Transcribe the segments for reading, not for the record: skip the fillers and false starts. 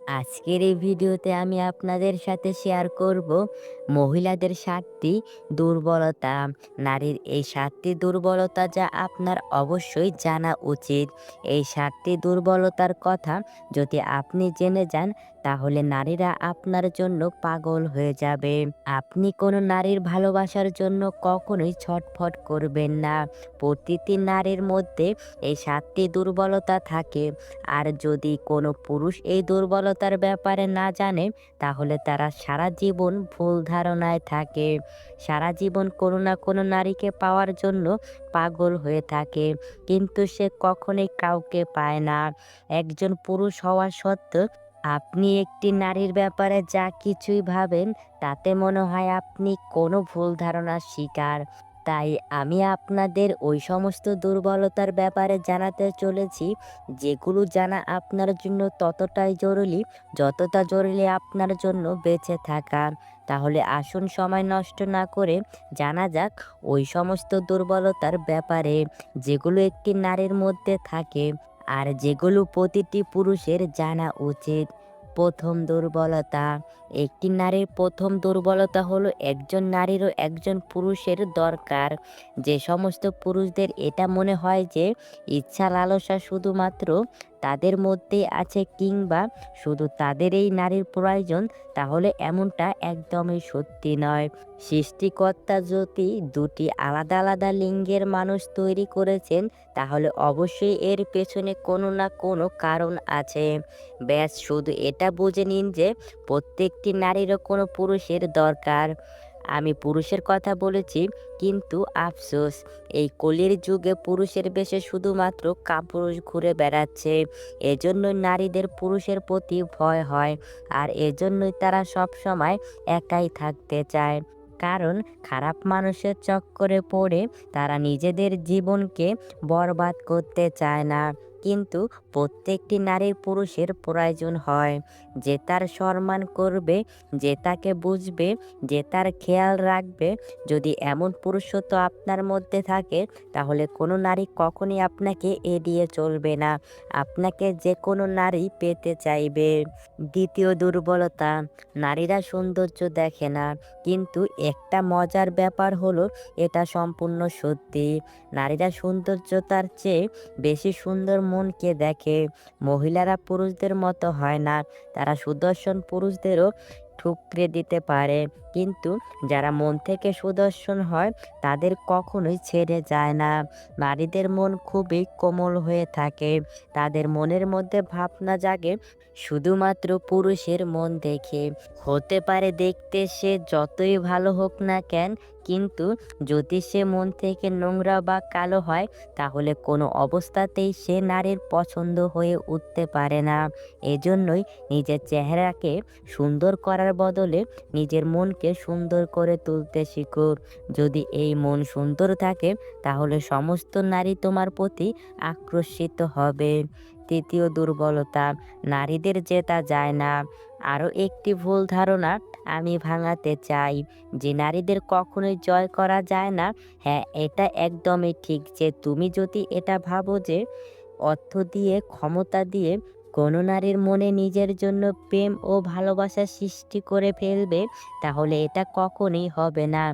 আজকের এই ভিডিওতে আমি আপনাদের সাথে শেয়ার করব মহিলাদের 7টি দুর্বলতা। নারীর এই 7টি দুর্বলতা যা আপনার অবশ্যই জানা উচিত। এই 7টি দুর্বলতার কথা যদি আপনি জেনে যান তাহলে নারীরা আপনার জন্য পাগল হয়ে যাবে। আপনি কোনো নারীর ভালোবাসার জন্য কখনোই ছটফট করবেন না। প্রতিটি নারীর মধ্যে এই 7টি দুর্বলতা থাকে। আর যদি কোনো পুরুষ এই দুর্বলতার ব্যাপারে না জানে তাহলে তারা সারা জীবন ভুল ধারণায় থাকে। সারা জীবন কোনো না কোনো নারীকে পাওয়ার জন্য পাগল হয়ে থাকে, কিন্তু সে কখনোই কাউকে পায় না। একজন পুরুষ হওয়া সত্ত্বেও আপনি একটি নারীর ব্যাপারে যা কিছুই ভাবেন তাতে মনে হয় আপনি কোনো ভুল ধারণার শিকার। তাই আমি আপনাদের ওই সমস্ত দুর্বলতার ব্যাপারে জানাতে চলেছি যেগুলো জানা আপনার জন্য ততটাই জরুরি যতটা জরুরি আপনার জন্য বেঁচে থাকা। তাহলে আসুন সময় নষ্ট না করে জানা যাক ওই সমস্ত দুর্বলতার ব্যাপারে যেগুলো একটি নারীর মধ্যে থাকে আর যেগুলো প্রতিটি পুরুষের জানা উচিত। প্রথম দুর্বলতা, একটি নারীর প্রথম দুর্বলতা হলো একজন নারীরও একজন পুরুষের দরকার। যে সমস্ত পুরুষদের এটা মনে হয় যে ইচ্ছা লালসা শুধুমাত্র তাদের মধ্যেই আছে কিংবা শুধু তাদের এই নারীর প্রয়োজন, তাহলে এমনটা একদমই সত্যি নয়। সৃষ্টিকর্তা যদি দুটি আলাদা আলাদা লিঙ্গের মানুষ তৈরি করেছেন তাহলে অবশ্যই এর পেছনে কোনো না কোনো কারণ আছে। ব্যাস শুধু এটা বুঝে নিন যে প্রত্যেকটি নারীরও কোনো পুরুষের দরকার। আমি পুরুষের কথা বলেছি, কিন্তু আফসোস এই কলির যুগে পুরুষের বেশে শুধুমাত্র কাপুরুষ ঘুরে বেড়াচ্ছে। এজন্যই নারীদের পুরুষের প্রতি ভয় হয়, আর এজন্যই তারা সব সময় একাই থাকতে চায়। কারণ খারাপ মানুষের চক্করে পড়ে তারা নিজেদের জীবনকে বরবাদ করতে চায় না। কিন্তু প্রত্যেকটি নারীর পুরুষের প্রয়োজন হয়, যে তার সম্মান করবে, যে তাকে বুঝবে, যে তার খেয়াল রাখবে। যদি এমন পুরুষত্ব আপনার মধ্যে থাকে তাহলে কোনো নারী কখনই আপনাকে এড়িয়ে চলবে না, আপনাকে যে কোনো নারী পেতে চাইবে। দ্বিতীয় দুর্বলতা, নারীরা সৌন্দর্য দেখে না, কিন্তু একটা মজার ব্যাপার হলো এটা সম্পূর্ণ সত্যি। নারীরা সৌন্দর্যতার চেয়ে বেশি সুন্দর মনকে দেখে। মহিলারা পুরুষদের মতো হয় না, তারা সুদর্শন পুরুষদেরও ঠুকরে দিতে পারে, কিন্তু যারা মন থেকে সুদর্শন হয় তাদের কখনোই ছেড়ে যায় না। নারীদের মন খুবই কোমল হয়ে থাকে, তাদের মনের মধ্যে ভাবনা জাগে শুধুমাত্র পুরুষের মন দেখে। হতে পারে দেখতে সে যতই ভালো হোক না কেন, কিন্তু যদি সে মন থেকে নোংরা বা কালো হয় তাহলে কোনো অবস্থাতেই সে নারীর পছন্দ হয়ে উঠতে পারে না। এজন্যই নিজের চেহারাকে সুন্দর করার বদলে নিজের মনকে সুন্দর করে তুলতে শিখো। যদি এই মন সুন্দর থাকে তাহলে সমস্ত নারী তোমার প্রতি আকর্ষিত হবে। তৃতীয় দুর্বলতা, নারীদের জেতা যায় না। আরও একটি ভুল ধারণা আমি ভাঙাতে চাই, যে নারীদের কখনোই জয় করা যায় না। হ্যাঁ, এটা একদমই ঠিক যে তুমি যদি এটা ভাবো যে অর্থ দিয়ে, ক্ষমতা দিয়ে কোনো নারীর মনে নিজের জন্য প্রেম ও ভালোবাসা সৃষ্টি করে ফেলবে, তাহলে এটা কখনোই হবে না।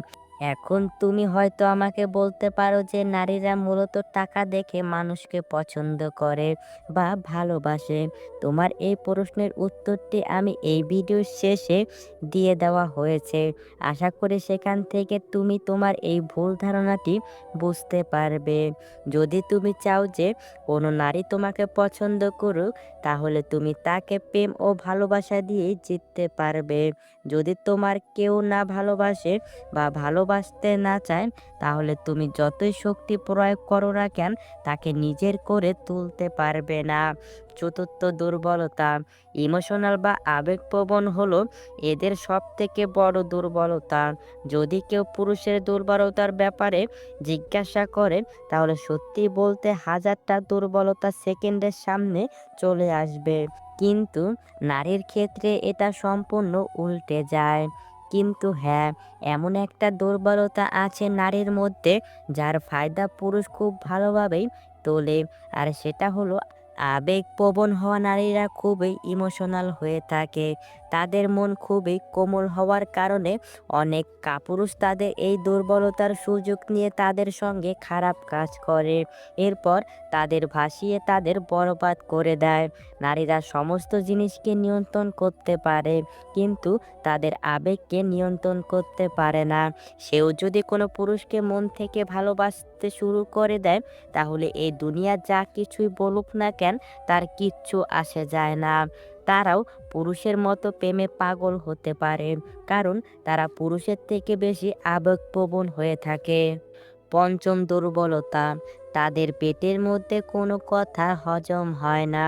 এখন তুমি হয়তো আমাকে বলতে পারো যে নারীরা মূলত টাকা দেখে মানুষকে পছন্দ করে বা ভালোবাসে। তোমার এই প্রশ্নের উত্তরটি আমি এই ভিডিওর শেষে দিয়ে দেওয়া হয়েছে। আশা করি সেখান থেকে তুমি তোমার এই ভুল ধারণাটি বুঝতে পারবে। যদি তুমি চাও যে কোনো নারী তোমাকে পছন্দ করুক তাহলে তুমি তাকে প্রেম ও ভালোবাসা দিয়েই জিততে পারবে। যদি তোমার কেউ না ভালোবাসে বা ভালোবাসতে না চায় তাহলে তুমি যতই শক্তি প্রয়োগ করো না কেন তাকে নিজের করে তুলতে পারবে না। চতুর্থ দুর্বলতা, ইমোশনাল বা আবেগপ্রবণ হলো এদের সবথেকে বড় দুর্বলতা। যদি কেউ পুরুষের দুর্বলতার ব্যাপারে জিজ্ঞাসা করে তাহলে সত্যি বলতে হাজারটা দুর্বলতা সেকেন্ডের সামনে চলে আসবে, কিন্তু নারীর ক্ষেত্রে এটা সম্পূর্ণ উল্টে যায়। কিন্তু হ্যাঁ, এমন একটা দুর্বলতা আছে নারীর মধ্যে যার ফায়দা পুরুষ খুব ভালোভাবেই তোলে, আর সেটা হলো আবেগপ্রবণ হওয়া নারীরা খুবই ইমোশনাল হয়ে থাকে। তাদের মন খুবই কোমল হওয়ার কারণে অনেক কাপুরুষ তাদের এই দুর্বলতার সুযোগ নিয়ে তাদের সঙ্গে খারাপ কাজ করে। এরপর তাদের ভাসিয়ে তাদের বরবাদ করে দেয়। নারীরা সমস্ত জিনিসকে নিয়ন্ত্রণ করতে পারে, কিন্তু তাদের আবেগকে নিয়ন্ত্রণ করতে পারে না। সেও যদি কোনো পুরুষকে মন থেকে ভালোবাসতে শুরু করে দেয়, তাহলে এই দুনিয়া যা কিছুই বলুক না কেন, তার কিচ্ছু আসে যায় না। তারাও পুরুষের মতো প্রেমে পাগল হতে পারে, কারণ তারা পুরুষের থেকে বেশি আবেগপ্রবণ হয়ে থাকে। পঞ্চম দুর্বলতা, তাদের পেটের মধ্যে কোনো কথা হজম হয় না।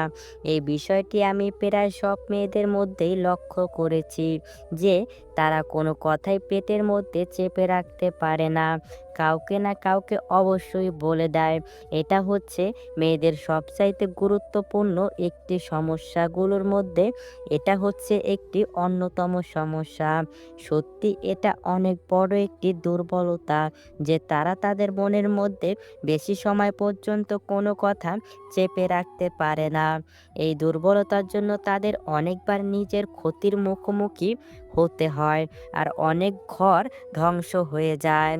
এই বিষয়টি আমি প্রায় সব মেয়েদের মধ্যেই লক্ষ্য করেছি যে তারা কোনো কথাই পেটের মধ্যে চেপে রাখতে পারে না, কাউকে না কাউকে অবশ্যই বলে দেয়। এটা হচ্ছে মেয়েদের সবচাইতে গুরুত্বপূর্ণ একটি সমস্যাগুলোর মধ্যে এটা হচ্ছে একটি অন্যতম সমস্যা। সত্যি এটা অনেক বড় একটি দুর্বলতা যে তারা তাদের মনের মধ্যে বেশি সময় পর্যন্ত কোনো কথা চেপে রাখতে পারে না। এই দুর্বলতার জন্য তাদের অনেকবার নিজের ক্ষতির মুখোমুখি হতে হয়, আর অনেক ঘর ধ্বংস হয়ে যায়।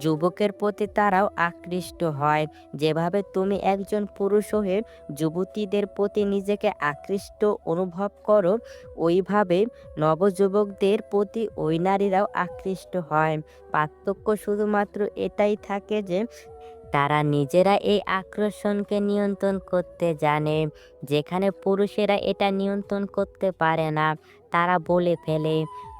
যুবকের প্রতি তারাও আকৃষ্ট হয়। যেভাবে তুমি একজন পুরুষ হয়ে যুবতীদের প্রতি নিজেকে আকৃষ্ট অনুভব করো, ওইভাবে নবযুবকদের প্রতি ওই নারীরাও আকৃষ্ট হয়। পার্থক্য শুধুমাত্র এটাই থাকে যে তারা নিজেরা এই আকর্ষণকে নিয়ন্ত্রণ করতে জানে, যেখানে পুরুষেরা এটা নিয়ন্ত্রণ করতে পারে না। তারা বলে ফেলে।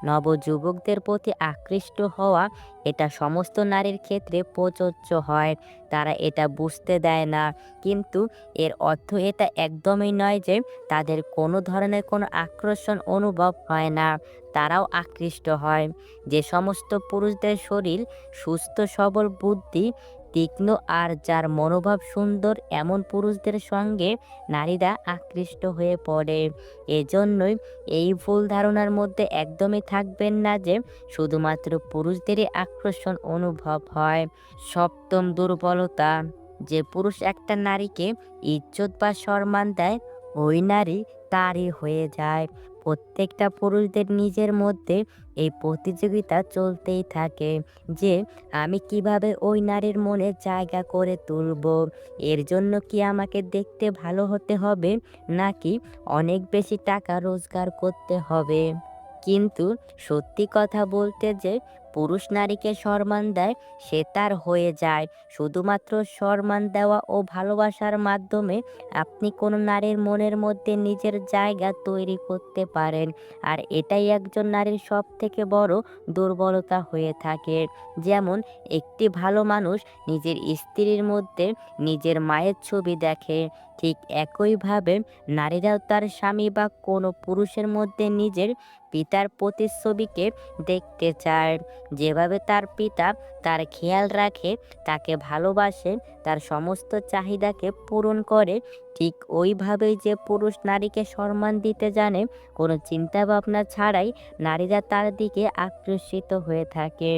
নবযুবকদের প্রতি আকৃষ্ট হওয়া এটা সমস্ত নারীর ক্ষেত্রে প্রযোজ্য হয়। তারা এটা বুঝতে দেয় না, কিন্তু এর অর্থ এটা একদমই নয় যে তাদের কোনো ধরনের কোনো আকর্ষণ অনুভব হয় না। তারাও আকৃষ্ট হয়। যে সমস্ত পুরুষদের শরীর সুস্থ সবল, বুদ্ধি তীক্ষ্ণ আর যার মনোভাব সুন্দর, এমন পুরুষদের সঙ্গে নারীরা আকৃষ্ট হয়ে পড়ে। এজন্যই এই ভুল ধারণার মধ্যে একদমই থাকবেন না যে শুধুমাত্র পুরুষদেরই আকর্ষণ অনুভব হয়। সপ্তম দুর্বলতা, যে পুরুষ একটা নারীকে ইজ্জত বা সম্মান দেয়, ওই নারী তারই হয়ে যায়। প্রত্যেকটা পুরুষদের নিজের মধ্যে এই প্রতিযোগিতা চলতেই থাকে যে আমি কিভাবে ওই নারীর মনে জায়গা করে তুলব। এর জন্য কি আমাকে দেখতে ভালো হতে হবে, নাকি অনেক বেশি টাকা রোজগার করতে হবে? কিন্তু সত্যি কথা বলতে, যে পুরুষ নারীকে সম্মান দেয়, সে তার হয়ে যায়। শুধুমাত্র সম্মান দেওয়া ও ভালোবাসার মাধ্যমে আপনি কোনো নারীর মনের মধ্যে নিজের জায়গা তৈরি করতে পারেন। আর এটাই একজন নারীর সব থেকে বড় দুর্বলতা হয়ে থাকে। যেমন একটি ভালো মানুষ নিজের স্ত্রীর মধ্যে নিজের মায়ের ছবি দেখে, ঠিক একইভাবে নারীরাও তার স্বামী বা কোনো পুরুষের মধ্যে নিজের পিতার প্রতিচ্ছবিকে দেখতে চায়। যেভাবে তার পিতা তার খেয়াল রাখে, তাকে ভালোবাসে, তার সমস্ত চাহিদাকে পূরণ করে, ঠিক ওইভাবেই যে পুরুষ নারীকে সম্মান দিতে জানে, কোনো চিন্তা ভাবনা ছাড়াই নারীরা তার দিকে আকর্ষিত হয়ে থাকে।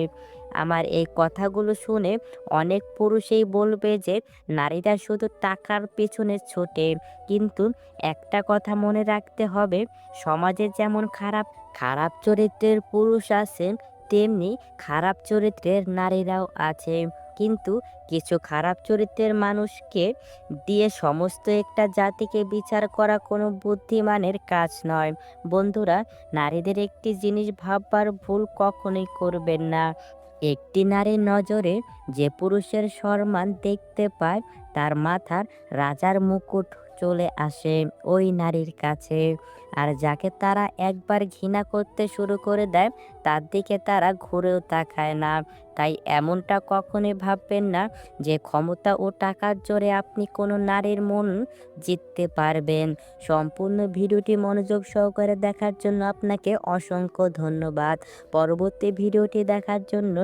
আমার এই কথাগুলো শুনে অনেক পুরুষই বলবে যে নারীরা শুধু টাকার পেছনে ছোটে, কিন্তু একটা কথা মনে রাখতে হবে, সমাজে যেমন খারাপ খারাপ চরিত্রের পুরুষ আছে, তেমনি খারাপ চরিত্রের নারীরাও আছে। কিন্তু কিছু খারাপ চরিত্রের মানুষকে দিয়ে সমস্ত একটা জাতিকে বিচার করা কোনো বুদ্ধিমানের কাজ নয়। বন্ধুরা, নারীদের একটি জিনিস ভাববার ভুল কখনোই করবেন না। একটি নারীর নজরে যে পুরুষের সম্মান দেখতে পায়, তার মাথার রাজার মুকুট চলে আসে ওই নারীর কাছে। আর যাকে তারা একবার ঘৃণা করতে শুরু করে দেয়, তার দিকে তারা ঘুরেও তাকায় না। তাই এমনটা কখনোই ভাববেন না যে ক্ষমতা ও টাকার জোরে আপনি কোনো নারীর মন জিততে পারবেন। সম্পূর্ণ ভিডিওটি মনোযোগ সহকারে দেখার জন্য আপনাকে অসংখ্য ধন্যবাদ। পরবর্তী ভিডিওটি দেখার জন্য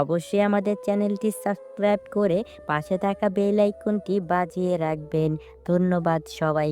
অবশ্যই আমাদের চ্যানেলটি সাবস্ক্রাইব করে পাশে থাকা বেল আইকনটি বাজিয়ে রাখবেন। ধন্যবাদ সবাই।